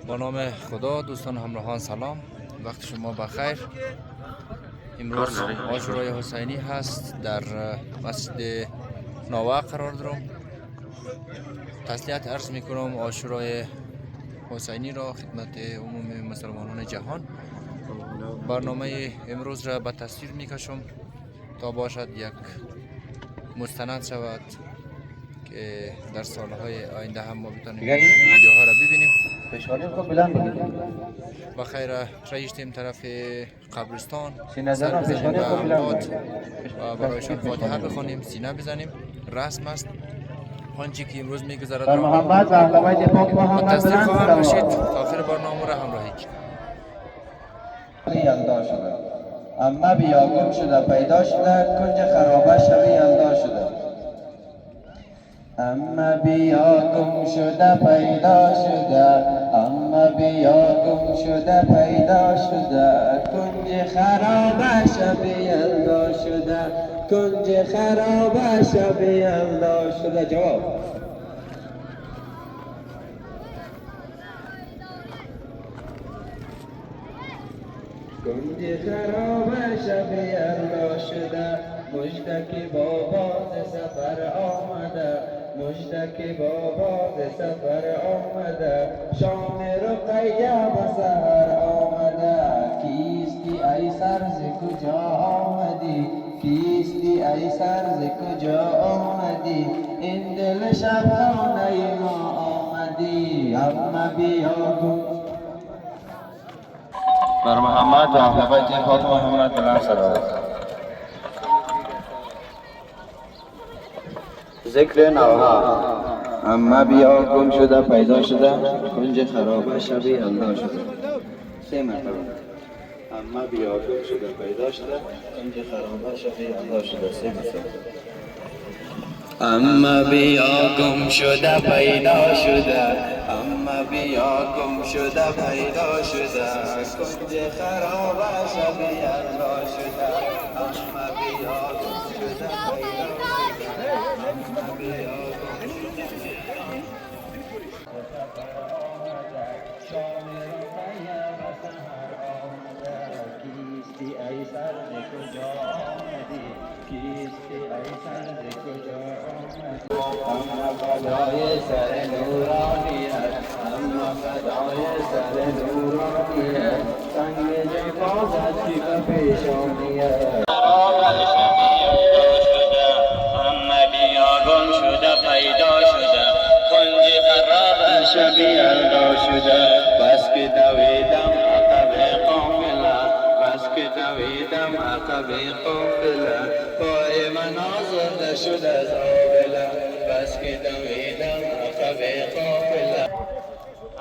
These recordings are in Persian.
با نام خدا. دوستان همراهان سلام، وقت شما بخیر. امروز عاشورای حسینی هست. در مسجد ناوه قرار دارم. تسلیت عرض میکنم عاشورای حسینی را خدمت عموم مسلمانان جهان. برنامه امروز را به تصویر میکشم تا باشد یک مستند شود که در سالهای آینده هم ما بتانیم ویدیوها را ببینیم. و خیر رایشتیم طرف قبرستان، سر بزنیم به اموات و برایشان فاتحه بخوانیم، سینه بزنیم. رسم است. آنچه که امروز میگذرد را با تصدیق خواهر باشید تا آخر برنامه را همراهی کنید. اما بیا گم شده پیدا شده، کنج خرابه شوی یلدا شده. اما بیا گم شده پیدا شده، اما بیا گم شده پیدا شده، کنج خرابه شوی یلدا شده، کنج خرابه شوی یلدا شده. جواب کنج خرابه شب یلدا شده، مژدک بابا ز سفر آمده، مژدک بابا ز سفر آمده، شام رقیه به سحر آمده. کیستی ای سر ز کجا آمدی، کیستی ای سر ز کجا آمدی، این دل شبخانه ما آمدی. اما بیا گم بر محمد و اهل بیت فاطمه محمد بلند صلوات. ذکر نوها. اما بیا گم شده پیدا شده، کنج خرابه شبی یلدا شده. 3 مرتبه. اما بیا گم شده پیدا شده، کنج خرابه شبی یلدا شده. 3 مرتبه. اما بیا گم شده پیدا شده، اما بیا گم شده پیدا شده، کنج خرابه شب یلدا شده. اما بیا گم شده پیدا شده، اما بیا گم شده شام رقیه به سحر آمده. کیستی ای سر ز کجا آمدی، کیستی ای سر ز کجا آمدی. اما فدای سر نورانیت، اما فدای سر نورانیت، سنگ جفازت کی به پیشانیت. خرابه شبی یلدا شده، اما بیا گم شده پیدا شده، کنج خرابه شبی یلدا شده. بس که دویدم عقب قافله، بس که دویدم عقب قافله، پای من آزرده شد از آبله، بس که دویدم عقب قافله.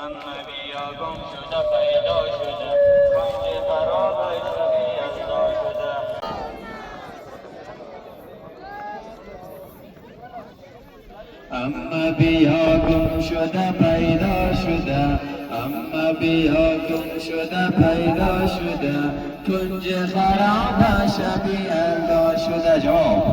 اما بیا گم شده پیدا شده، کنج خرابه شبی یلدا شده. اما بیا گم شده پیدا شده، اما بیا گم شده پیدا شده، کنج خرابه شب یلدا شده. جواب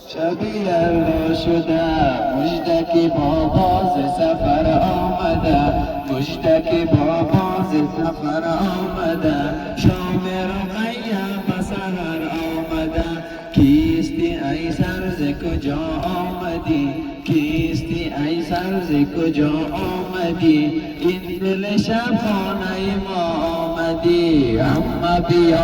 شب یلدا شده، مژدک بابا ز سفر آمده، مژدک بابا ز سفر آمده، شام رقیه به سحر آمده. کیستی ای سر ز کجا آمدی، کیستی ای سر ز کجا آمدی، این دل شبخانه ما آمدی. اما بیا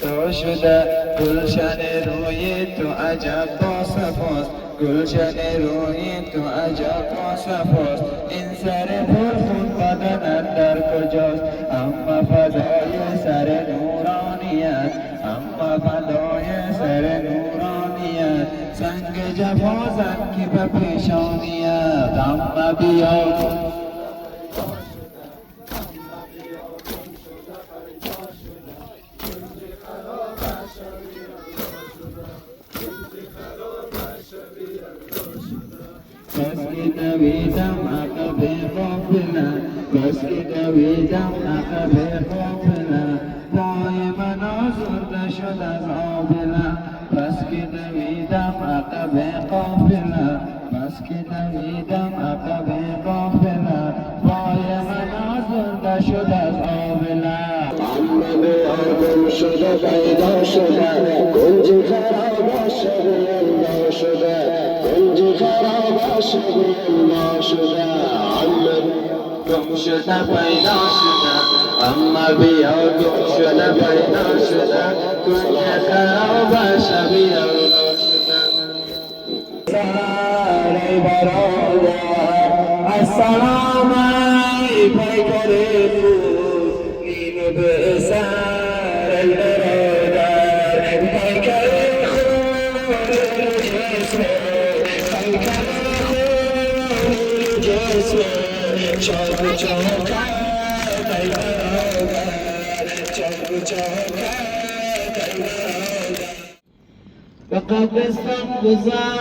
تو شده گلشن روی تو عجب با صفاست، گلشن روی تو عجب با صفاست، این سر پرخون بدنت در کجاست. اما فدای سر نورانیت، اما فدای سر نورانیت، سنگ جفازت کی به پیشانیت. اما بیا دویدم عقب غافلم بس که دویدم عقب غافلم پای من آزرده شد از آبلم بس که دویدم عقب غافلم بس که دویدم عقب غافلم پای من آزرده شد از آبلم محمد آدم شده پیدا شده گنج خراب شده الله شده گنج خراب شده الله شده گم شده پیدا شده اما بیا گم شده پیدا شده گنج خراب شده الله شده ساری برادر السلام ای پیکر خود اینو به سر ای برادر پیکر خود جسم پیکر خود جسم چاک چاک ای برادر چاک چاک ای برادر به قبرستان گذر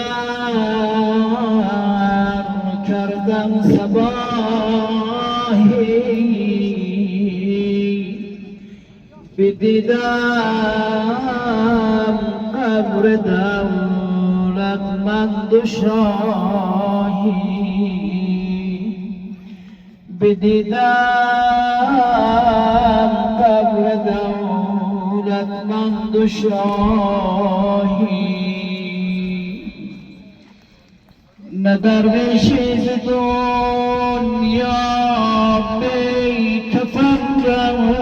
کردم صباحی بدیدم قبر دولتمند و شاهی بدیدم قبر دولتمند و شاهی نه درویشی ز دنیا بی کفن رفت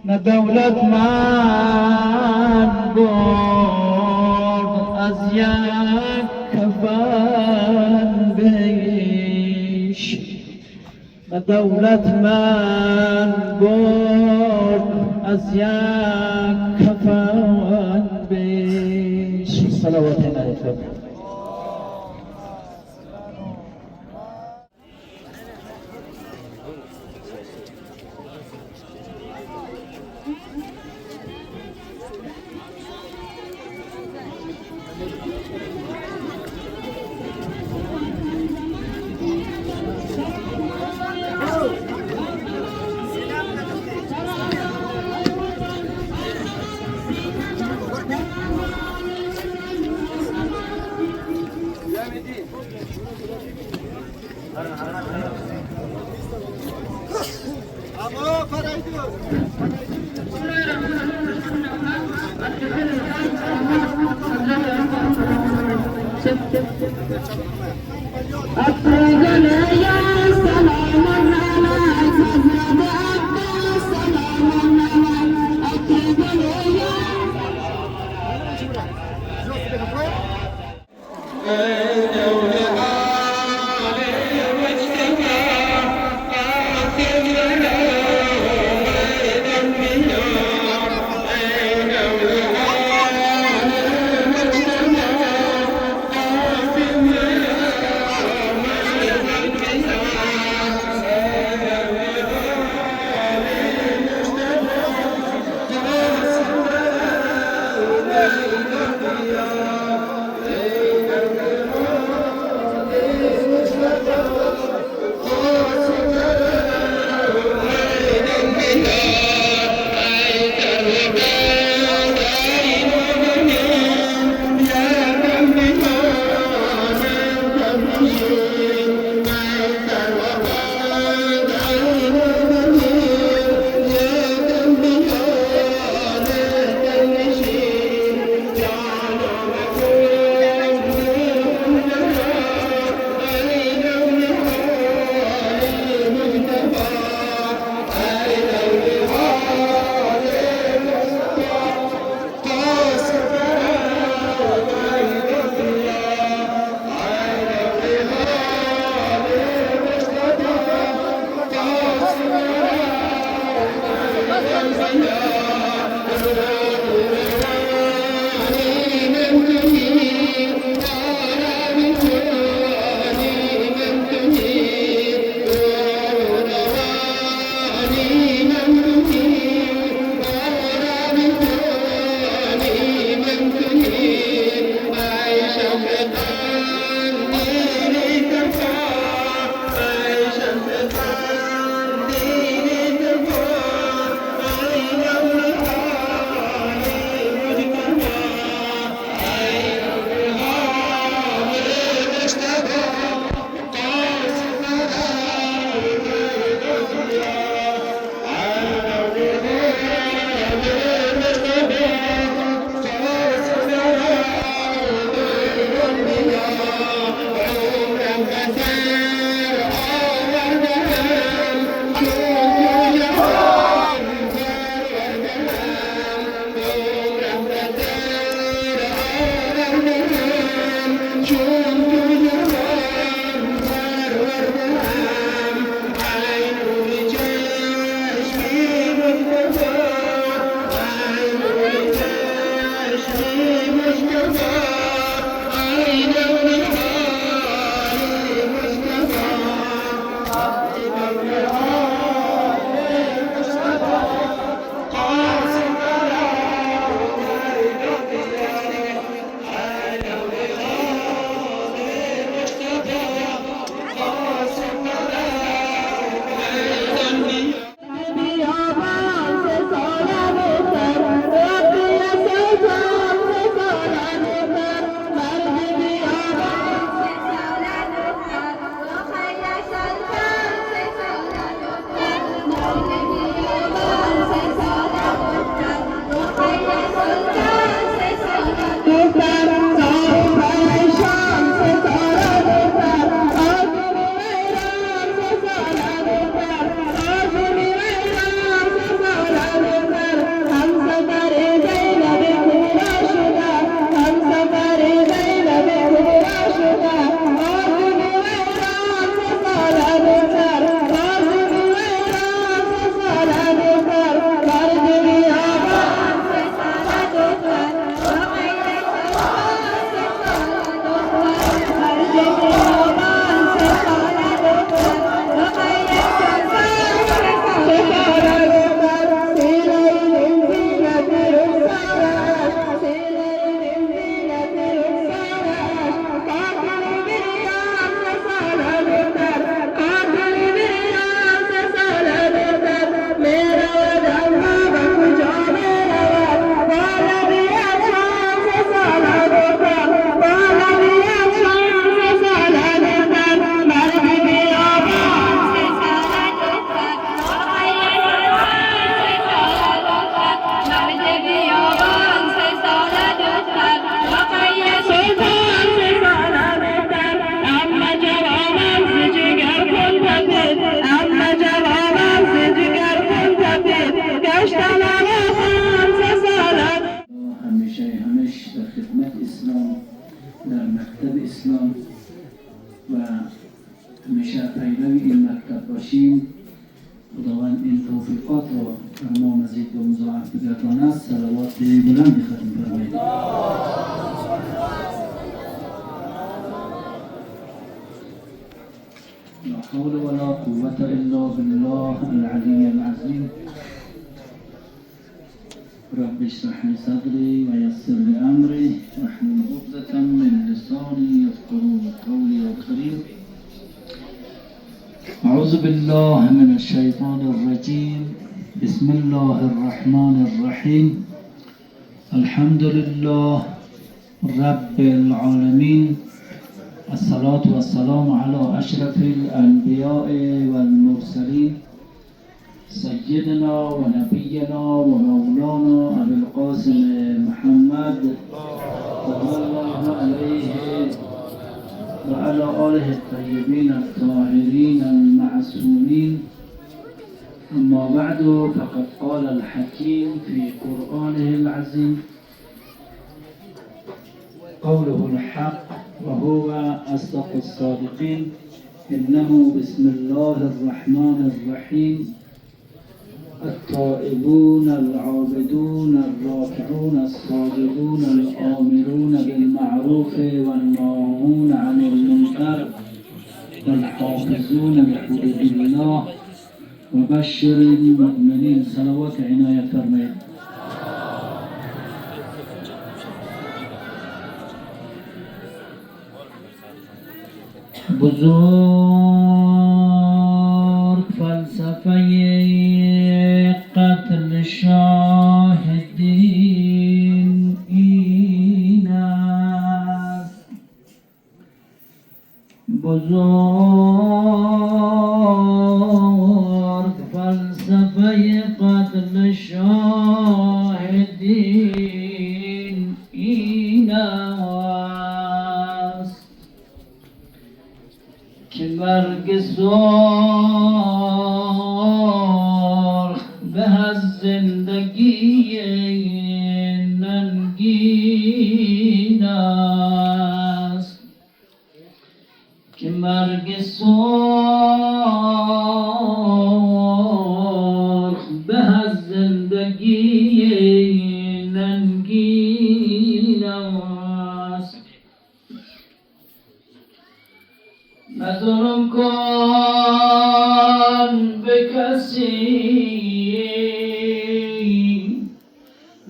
نه دولت من برد از یک کفن بیش نه دولت من برد از یک کفن بیش صلوات علیکم اسلام و همیشه پیروی این مکتب باشیم. خداوند این توفیقات را بر ما مزید و مضاعف بگرداند. صلوات بلند ختم فرمایید. لا حول ولا قوة إلا بالله العلي العظيم. رب اشرح لي صدري ويسر لي أمري واحلل عقدة من لساني يفقهوا قولي الكريم. أعوذ بالله من الشيطان الرجيم. بسم الله الرحمن الرحيم. الحمد لله رب العالمين. الصلاة والسلام على أشرف الأنبياء والمرسلين سيدنا ونبينا ومولانا أبي القاسم محمد صلى الله عليه وعلى آله الطيبين الطاهرين المعصومين. أما بعد، فقد قال الحكيم في قرآنه العظيم قوله الحق وهو أصدق الصادقين. إنه بسم الله الرحمن الرحيم. التائبون العابدون الراكعون الساجدون الآمرون بالمعروف والناهون عن المنكر والحافظون لحدود الله وبشر المؤمنين. صلوات عنایت فرمایید. بزرگ فلسفه قتل شاهدین این است. بزرگ فلسفه قتل شاهدین این است که مرگ سرخ به از زندگی ننگین است. که مرگ سرخ به از زندگی ننگین نواز نظرم کن به کسی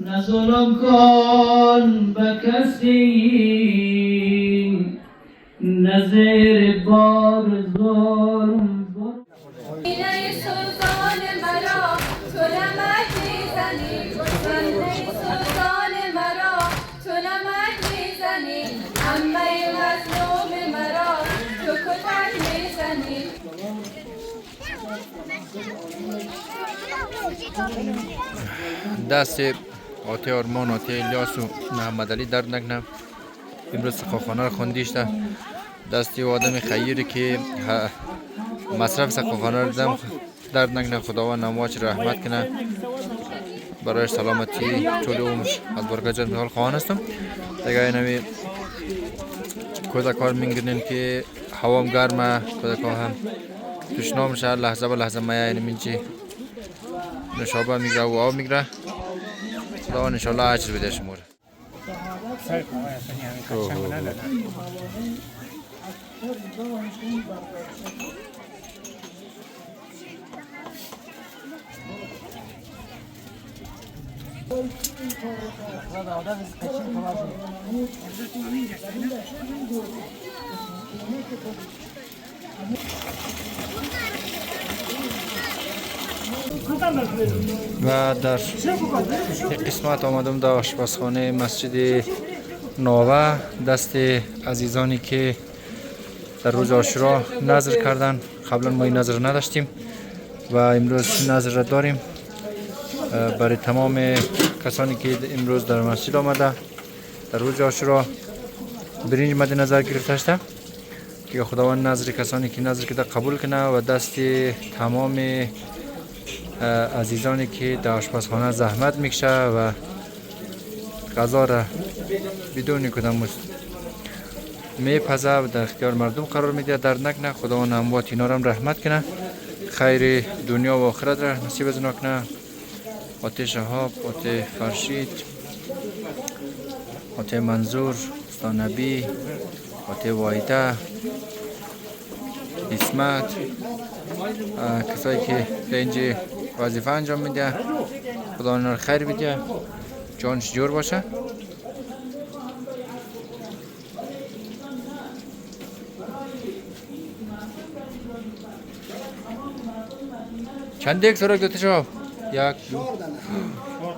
نظرم کن به کسی نظر بار ظلم سینه سلطان مرا تو نمک میزنی سینه سلطان مرا تو نمک میزنی عمه مظلوم مرا تو کتک میزنی دست آتی آرمان آتی الیاس و محمد علی درد نکنه. امروز سقاخانه رو خوندیشته دستی و آدم خیری که مصرف سقاخانه رو دم درد نکنه. خداوند نمواج رحمت کنه برای سلامتی طول عمرش. از برگه جد میحال خواهان هستم دیگه اینمی کودکار میگردن که هوام گرمه کودکار هم تشنام میشه لحظه به لحظه مایه اینمی چی نشابه میگره و آب میگره. خداوند انشالله اجر بده شمور. و در یک قسمت آمدم در آشپزخانه مسجد نوه دست عزیزانی که در روز عاشورا نذر کردن. قبلا ما این نذر نداشتیم و امروز نذر را داریم برای تمام کسانی که امروز در مسجد آمده در روز عاشورا برنج مد نظر گرفته شده که خداوند نظر کسانی که نظر کرده قبول کنه و دست تمام عزیزانی که در آشپزخانه زحمت میکشه و غذا را بدون کدام میپزه و در اختیار مردم قرار میده درد نکنه. خداوند اموات اینا را رحمت کنه خیر دنیا و آخرت را نصیب از اونا کنه. آتی شهاب، آتی فرشید، آتی منظور، استان نبی، آتی وایده، اسمت، کسایی که اینجا وظیفه انجام میده خدا اونا رو خیر بده جانش جور باشه. چند دیگه سراغ دوته شاب؟ یک دو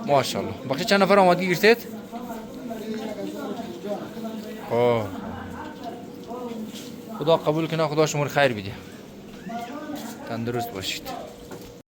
ماشاءالله. بخشی چند نفر آمادگی گرفتید؟ خدا قبول کنه خدا شما رو خیر بده تندرست باشید.